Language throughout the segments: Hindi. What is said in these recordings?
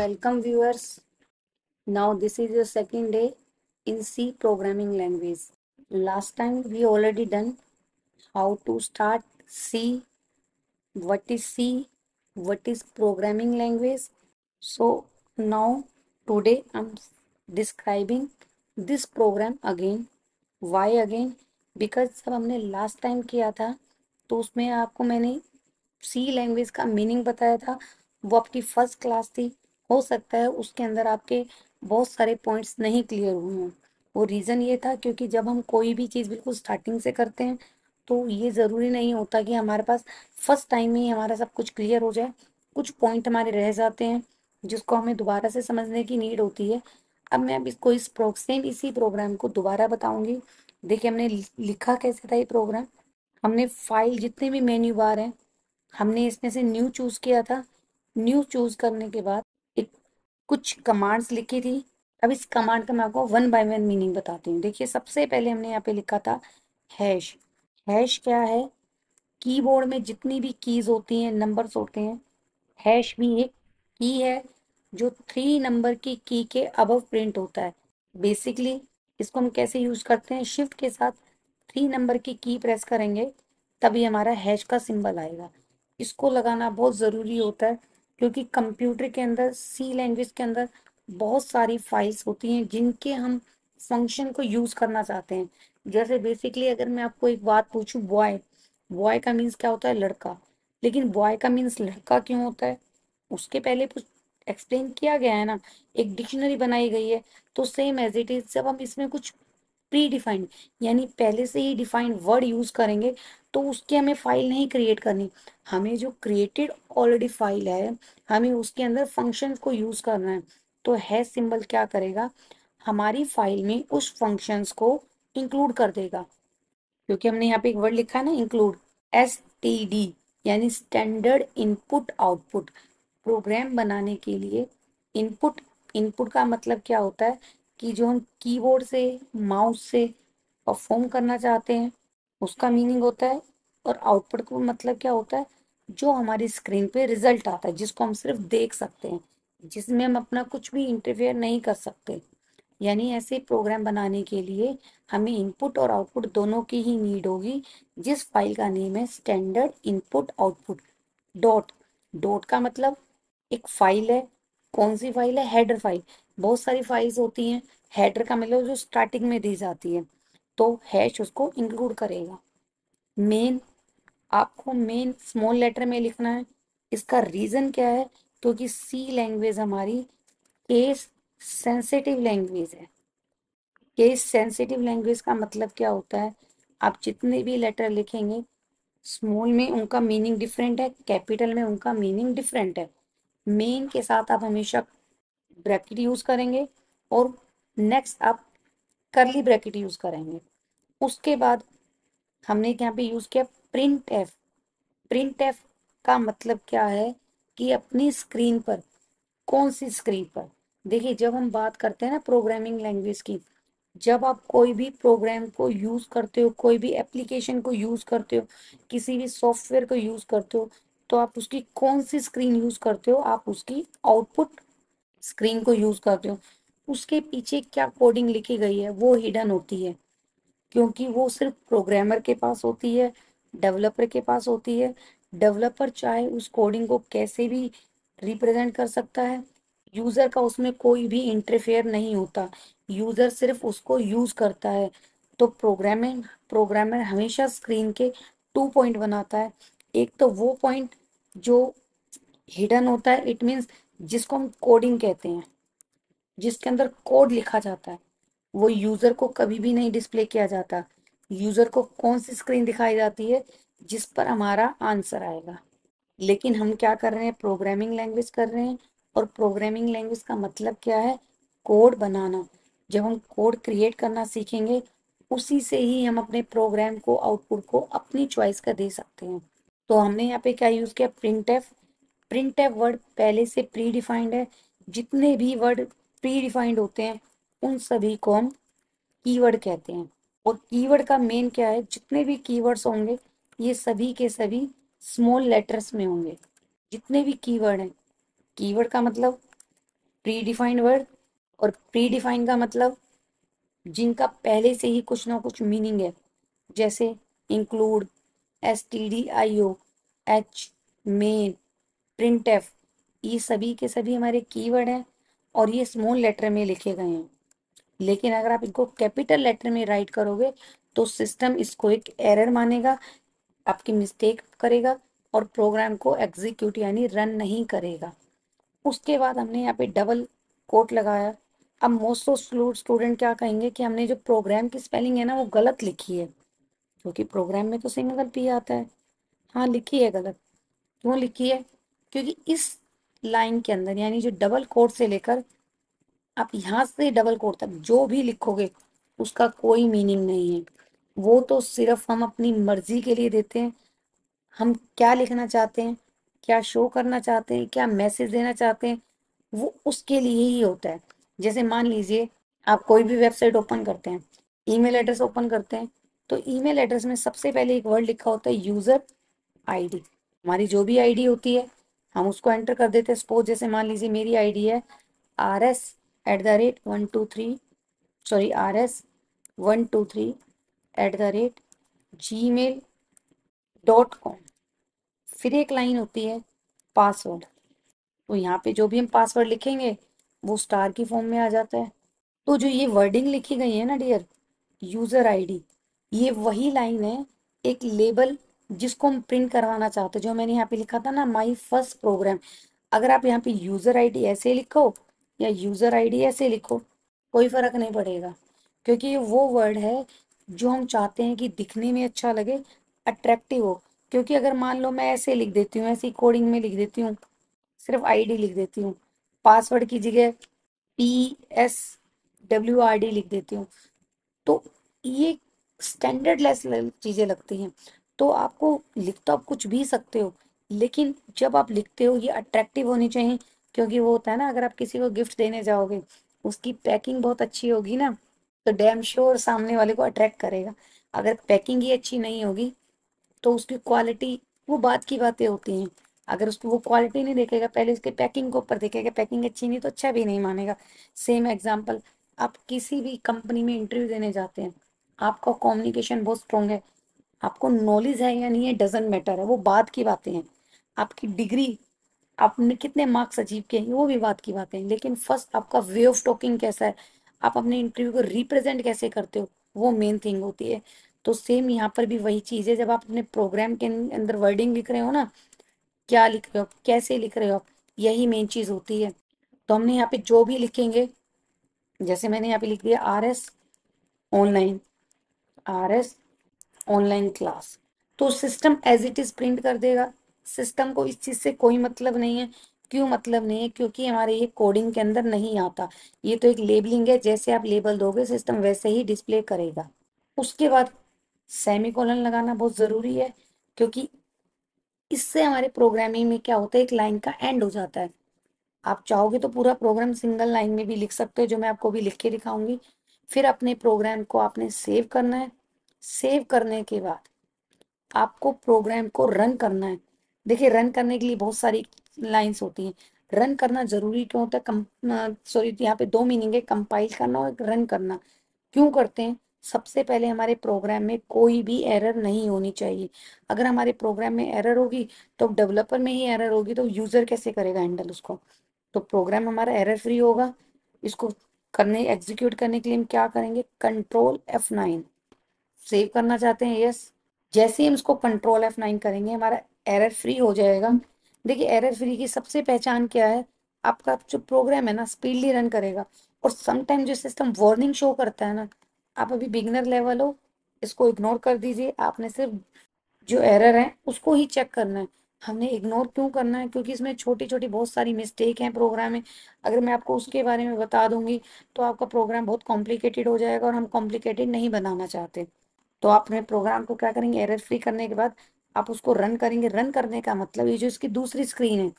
Welcome viewers. Now this is your second day in C programming language. Last time we already done how to start C, what is C, what is programming language. So now today I'm describing this program again. Why again? Because जब हमने लास्ट टाइम किया था तो उसमें आपको मैंने सी लैंग्वेज का मीनिंग बताया था। वो आपकी फर्स्ट क्लास थी। हो सकता है उसके अंदर आपके बहुत सारे पॉइंट्स नहीं क्लियर हुए हों। वो रीज़न ये था क्योंकि जब हम कोई भी चीज़ बिल्कुल स्टार्टिंग से करते हैं तो ये ज़रूरी नहीं होता कि हमारे पास फर्स्ट टाइम में ही हमारा सब कुछ क्लियर हो जाए। कुछ पॉइंट हमारे रह जाते हैं जिसको हमें दोबारा से समझने की नीड होती है। अब मैं अब इसको सेम इसी प्रोग्राम को दोबारा बताऊंगी। देखिए हमने लिखा कैसे था ये प्रोग्राम। हमने फाइल जितने भी मेन्यू बार हैं हमने इसमें से न्यू चूज किया था। न्यू चूज करने के बाद एक कुछ कमांड्स लिखी थी। अब इस कमांड का मैं आपको वन बाय वन मीनिंग बताती हूँ। देखिए सबसे पहले हमने यहाँ पे लिखा था हैश। हैश क्या है? कीबोर्ड में जितनी भी कीज होती हैं, नंबर्स होते हैं, हैश भी एक की है जो 3 नंबर की की के अबव प्रिंट होता है। बेसिकली इसको हम कैसे यूज करते हैं? शिफ्ट के साथ 3 नंबर की प्रेस करेंगे तभी हमारा हैश का सिंबल आएगा। इसको लगाना बहुत ज़रूरी होता है क्योंकि कंप्यूटर के अंदर सी लैंग्वेज के अंदर बहुत सारी फाइल्स होती हैं जिनके हम फंक्शन को यूज करना चाहते हैं। जैसे बेसिकली अगर मैं आपको एक बात पूछूं, बॉय, बॉय का मीन्स क्या होता है? लड़का। लेकिन बॉय का मीन्स लड़का क्यों होता है? उसके पहले कुछ एक्सप्लेन किया गया है ना, एक डिक्शनरी बनाई गई है। तो सेम एज इट इज जब हम इसमें कुछ प्री डिफाइंड यानी पहले से ही डिफाइंड वर्ड यूज करेंगे तो उसकी हमें फाइल नहीं क्रिएट करनी। हमें जो क्रिएटेड ऑलरेडी फाइल है हमें उसके अंदर फंक्शन को यूज करना है। तो है सिंबल क्या करेगा? हमारी फाइल में उस फंक्शंस को इंक्लूड कर देगा। क्योंकि हमने यहाँ पे एक वर्ड लिखा है ना, इंक्लूड, STD, यानी स्टैंडर्ड इनपुट आउटपुट। प्रोग्राम बनाने के लिए इनपुट, इनपुट का मतलब क्या होता है कि जो हम कीबोर्ड से, माउस से परफॉर्म करना चाहते हैं उसका मीनिंग होता है। और आउटपुट का मतलब क्या होता है? जो हमारी स्क्रीन पे रिजल्ट आता है जिसको हम सिर्फ देख सकते हैं, जिसमें हम अपना कुछ भी इंटरफेयर नहीं कर सकते। यानी ऐसे प्रोग्राम बनाने के लिए हमें इनपुट और आउटपुट दोनों की ही नीड होगी। जिस फाइल का नेम है standard input output dot. Dot का मतलब एक फाइल है। कौन सी फाइल है? Header file. बहुत सारी फाइल्स होती हैं। हेडर का मतलब जो स्टार्टिंग में दी जाती है, तो हैश उसको इंक्लूड करेगा। मेन, आपको मेन स्मॉल लेटर में लिखना है। इसका रीजन क्या है? क्योंकि सी लैंग्वेज हमारी केस सेंसिटिव लैंग्वेज है। केस सेंसिटिव लैंग्वेज का मतलब क्या होता है? आप जितने भी लेटर लिखेंगे स्मॉल में उनका मीनिंग डिफरेंट है, कैपिटल में उनका मीनिंग डिफरेंट है। मेन के साथ आप हमेशा ब्रैकेट यूज करेंगे और नेक्स्ट आप करली ब्रैकेट यूज करेंगे। उसके बाद हमने यहाँ पे यूज किया प्रिंट एफ। प्रिंट एफ का मतलब क्या है कि अपनी स्क्रीन पर, कौन सी स्क्रीन पर? देखिए जब हम बात करते हैं ना प्रोग्रामिंग लैंग्वेज की, जब आप कोई भी प्रोग्राम को यूज करते हो, कोई भी एप्लीकेशन को यूज करते हो, किसी भी सॉफ्टवेयर को यूज करते हो, तो आप उसकी कौन सी स्क्रीन यूज करते हो? आप उसकी आउटपुट स्क्रीन को यूज करते हो। उसके पीछे क्या कोडिंग लिखी गई है वो हिडन होती है क्योंकि वो सिर्फ प्रोग्रामर के पास होती है, डेवलपर के पास होती है। डेवलपर चाहे उस कोडिंग को कैसे भी रिप्रेजेंट कर सकता है, यूजर का उसमें कोई भी इंटरफेयर नहीं होता। यूजर सिर्फ उसको यूज करता है। तो प्रोग्रामिंग प्रोग्रामर हमेशा स्क्रीन के 2 पॉइंट बनाता है। एक तो वो पॉइंट जो हिडन होता है, इट मीन्स जिसको हम कोडिंग कहते हैं, जिसके अंदर कोड लिखा जाता है, वो यूजर को कभी भी नहीं डिस्प्ले किया जाता। यूजर को कौन सी स्क्रीन दिखाई जाती है? जिस पर हमारा आंसर आएगा। लेकिन हम क्या कर रहे हैं? प्रोग्रामिंग लैंग्वेज कर रहे हैं। और प्रोग्रामिंग लैंग्वेज का मतलब क्या है? कोड बनाना। जब हम कोड क्रिएट करना सीखेंगे उसी से ही हम अपने प्रोग्राम को, आउटपुट को अपनी चॉइस का दे सकते हैं। तो हमने यहाँ पे क्या यूज किया? Print F. Print F word पहले से प्री डिफाइंड है। जितने भी वर्ड प्री डिफाइंड होते हैं उन सभी को हम कीवर्ड कहते हैं। और कीवर्ड का मेन क्या है? जितने भी कीवर्ड्स होंगे ये सभी के सभी स्मॉल लेटर्स में होंगे। जितने भी कीवर्ड हैं, कीवर्ड का मतलब प्री डिफाइंड वर्ड, और प्री डिफाइंड का मतलब जिनका पहले से ही कुछ ना कुछ मीनिंग है, जैसे include, stdio, H, main, print F, ये सभी के सभी हमारे कीवर्ड हैं और ये स्मॉल लेटर में लिखे गए हैं। लेकिन अगर आप इनको कैपिटल लेटर में राइट करोगे तो सिस्टम इसको एक एरर मानेगा, आपकी मिस्टेक करेगा और प्रोग्राम को एग्जीक्यूट यानी रन नहीं करेगा। उसके बाद हमने यहाँ पे डबल कोट लगाया। अब मोस्ट ऑफ स्टूडेंट क्या कहेंगे कि हमने जो प्रोग्राम की स्पेलिंग है ना वो गलत लिखी है, क्योंकि प्रोग्राम में तो सिंगल पी आता है। हाँ, लिखी है गलत। क्यों लिखी है? क्योंकि इस लाइन के अंदर यानी जो डबल कोट से लेकर आप यहाँ से डबल कोट तक जो भी लिखोगे उसका कोई मीनिंग नहीं है। वो तो सिर्फ हम अपनी मर्जी के लिए देते हैं, हम क्या लिखना चाहते हैं, क्या शो करना चाहते हैं, क्या मैसेज देना चाहते हैं, वो उसके लिए ही होता है। जैसे मान लीजिए आप कोई भी वेबसाइट ओपन करते हैं, ईमेल एड्रेस ओपन करते हैं, तो ईमेल एड्रेस में सबसे पहले एक वर्ड लिखा होता है यूजर आईडी। हमारी जो भी आईडी होती है हम उसको एंटर कर देते हैं। सपोज जैसे मान लीजिए मेरी आईडी है RS@123, सॉरी RS123@gmail.com। फिर एक लाइन होती है पासवर्ड। तो यहाँ पे जो भी हम पासवर्ड लिखेंगे वो स्टार की फॉर्म में आ जाता है। तो जो ये वर्डिंग लिखी गई है ना डियर, यूजर आईडी, ये वही लाइन है, एक लेबल जिसको हम प्रिंट करवाना चाहते हैं। जो मैंने यहाँ पे लिखा था ना, माई फर्स्ट प्रोग्राम, अगर आप यहाँ पे यूजर आईडी ऐसे लिखो या यूजर आईडी ऐसे लिखो कोई फर्क नहीं पड़ेगा, क्योंकि ये वो वर्ड है जो हम चाहते हैं कि दिखने में अच्छा लगे, अट्रैक्टिव हो। क्योंकि अगर मान लो मैं ऐसे लिख देती हूँ, ऐसी कोडिंग में लिख देती हूँ, सिर्फ आईडी लिख देती हूँ, पासवर्ड की जगह PSWRD लिख देती हूँ, तो ये स्टैंडर्ड लेस चीजें लगती हैं। तो आपको लिख तो आप कुछ भी सकते हो, लेकिन जब आप लिखते हो ये अट्रैक्टिव होनी चाहिए। क्योंकि वो होता है ना, अगर आप किसी को गिफ्ट देने जाओगे, उसकी पैकिंग बहुत अच्छी होगी ना, तो डैम श्योर सामने वाले को अट्रैक्ट करेगा। अगर पैकिंग ही अच्छी नहीं होगी तो उसकी क्वालिटी, वो बात की बातें होती हैं। अगर उसको वो क्वालिटी नहीं देखेगा, पहले उसके पैकिंग को ऊपर देखेगा, पैकिंग अच्छी नहीं तो अच्छा भी नहीं मानेगा। सेम एग्जाम्पल, आप किसी भी कंपनी में इंटरव्यू देने जाते हैं, आपका कम्युनिकेशन बहुत स्ट्रांग है, आपको नॉलेज है या नहीं है डजेंट मैटर है, वो बात की बातें हैं। आपकी डिग्री, आपने कितने मार्क्स अचीव किए हैं, वो भी बात की बातें हैं। लेकिन फर्स्ट आपका वे ऑफ टॉकिंग कैसा है, आप अपने इंटरव्यू को रिप्रेजेंट कैसे करते हो, वो मेन थिंग होती है। तो सेम यहाँ पर भी वही चीज है, जब आप अपने प्रोग्राम के अंदर वर्डिंग लिख रहे हो ना, क्या लिख रहे हो, कैसे लिख रहे हो, यही मेन चीज होती है। तो हमने यहाँ पे जो भी लिखेंगे, जैसे मैंने यहाँ पे लिख दिया online R S online class, तो system as it is print कर देगा। सिस्टम को इस चीज से कोई मतलब नहीं है। क्यों मतलब नहीं है? क्योंकि हमारे ये कोडिंग के अंदर नहीं आता। ये तो एक लेबलिंग है, जैसे आप लेबल दोगे सिस्टम वैसे ही डिस्प्ले करेगा। उसके बाद सेमीकोलन लगाना बहुत जरूरी है, क्योंकि इससे हमारे प्रोग्रामिंग में क्या होता है, एक लाइन का एंड हो जाता है। आप चाहोगे तो पूरा प्रोग्राम सिंगल लाइन में भी लिख सकते हो, जो मैं आपको भी लिख के दिखाऊंगी। फिर अपने प्रोग्राम को आपने सेव करना है। सेव करने के बाद आपको प्रोग्राम को रन करना है। देखिए, रन करने के लिए बहुत सारी लाइंस होती हैं। रन करना जरूरी क्यों होता है? सॉरी, यहाँ पे दो मीनिंग है, कंपाइल करना और रन करना। क्यों करते हैं? सबसे पहले हमारे प्रोग्राम में कोई भी एरर नहीं होनी चाहिए। अगर हमारे प्रोग्राम में एरर होगी तो डेवलपर में ही एरर होगी, तो यूजर कैसे करेगा हैंडल उसको? तो प्रोग्राम हमारा एरर फ्री होगा। इसको करने एग्जीक्यूट करने के लिए हम क्या करेंगे, Ctrl+F9। सेव करना चाहते हैं, यस। जैसे ही हम इसको Ctrl+F9 करेंगे हमारा एरर फ्री हो जाएगा। देखिए, एरर फ्री की सबसे पहचान क्या है, आपका जो प्रोग्राम है ना स्पीडली रन करेगा। और समटाइम जो सिस्टम वार्निंग शो करता है ना, आप अभी बिगनर लेवल हो, इसको इग्नोर कर दीजिए। आपने सिर्फ जो एरर है उसको ही चेक करना है। हमने इग्नोर क्यों करना है? क्योंकि इसमें छोटी छोटी बहुत सारी मिस्टेक हैं प्रोग्राम में। अगर मैं आपको उसके बारे में बता दूंगी तो आपका प्रोग्राम बहुत कॉम्प्लिकेटेड हो जाएगा, और हम कॉम्प्लिकेटेड नहीं बनाना चाहते। तो आप अपने प्रोग्राम को क्या करेंगे, एरर फ्री करने के बाद आप उसको रन करेंगे। रन करने का मतलब ये जो इसकी दूसरी स्क्रीन है,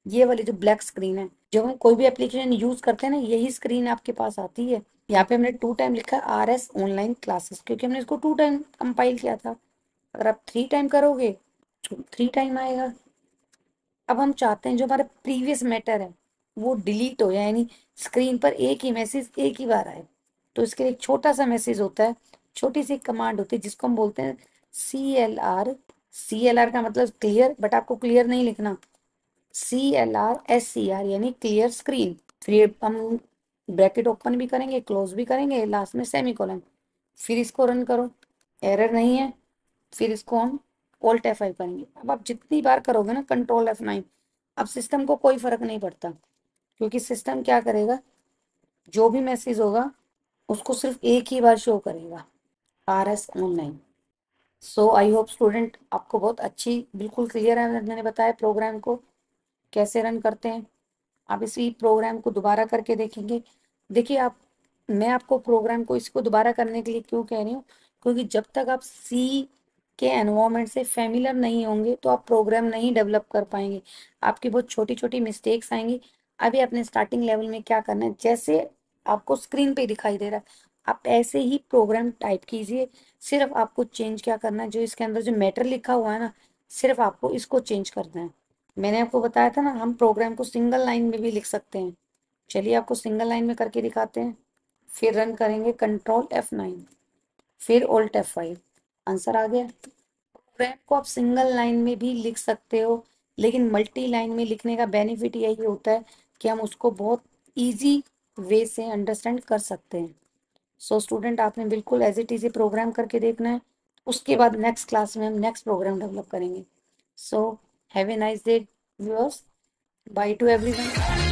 ये वाली जो ब्लैक स्क्रीन है, जब हम कोई भी एप्लीकेशन यूज करते हैं ना, यही स्क्रीन आपके पास आती है। यहाँ पे हमने 2 टाइम लिखा है RS ऑनलाइन क्लासेस, क्योंकि हमने इसको 2 टाइम कंपाइल किया था। अगर आप 3 टाइम करोगे तो 3 टाइम आएगा। अब हम चाहते हैं जो हमारा प्रीवियस मैटर है वो डिलीट हो जाए, यानी स्क्रीन पर एक ही मैसेज एक ही बार आए। तो इसके लिए एक छोटा सा मैसेज होता है, छोटी सी कमांड होती है जिसको हम बोलते हैं CLR। CLR का मतलब क्लियर, बट आपको क्लियर नहीं लिखना, CLRSCR यानी क्लियर स्क्रीन। फिर हम ब्रैकेट ओपन भी करेंगे, क्लोज भी करेंगे, लास्ट में सेमीकोलन। फिर इसको रन करो, एरर नहीं है। फिर इसको हम Alt F5 करेंगे। अब आप जितनी बार करोगे ना Ctrl F9, अब सिस्टम को कोई फर्क नहीं पड़ता, क्योंकि सिस्टम क्या करेगा, जो भी मैसेज होगा उसको सिर्फ एक ही बार शो करेगा, RS online. So I hope student आपको बहुत अच्छी, बिल्कुल क्लियर है, मैंने बताया प्रोग्राम को कैसे रन करते हैं। आप इसी प्रोग्राम को दोबारा करके देखेंगे। देखिए आप, मैं आपको प्रोग्राम को इसको दोबारा करने के लिए क्यों कह रही हूँ, क्योंकि जब तक आप सी के एनवायरनमेंट से फेमिलियर नहीं होंगे तो आप प्रोग्राम नहीं डेवलप कर पाएंगे, आपकी बहुत छोटी छोटी मिस्टेक्स आएंगी। अभी अपने स्टार्टिंग लेवल में क्या करना है, जैसे आपको स्क्रीन पे दिखाई दे रहा है आप ऐसे ही प्रोग्राम टाइप कीजिए। सिर्फ आपको चेंज क्या करना है, जो इसके अंदर जो मैटर लिखा हुआ है ना, सिर्फ आपको इसको चेंज करना है। मैंने आपको बताया था ना, हम प्रोग्राम को सिंगल लाइन में भी लिख सकते हैं। चलिए आपको सिंगल लाइन में करके दिखाते हैं। फिर रन करेंगे Ctrl F9, फिर Alt F5। आंसर आ गया। प्रोग्राम को आप सिंगल लाइन में भी लिख सकते हो, लेकिन मल्टी लाइन में लिखने का बेनिफिट यही होता है कि हम उसको बहुत इजी वे से अंडरस्टैंड कर सकते हैं। सो स्टूडेंट, आपने बिल्कुल एज इट इज प्रोग्राम करके देखना है। उसके बाद नेक्स्ट क्लास में हम नेक्स्ट प्रोग्राम डेवलप करेंगे। So have a nice day viewers, by two everyone.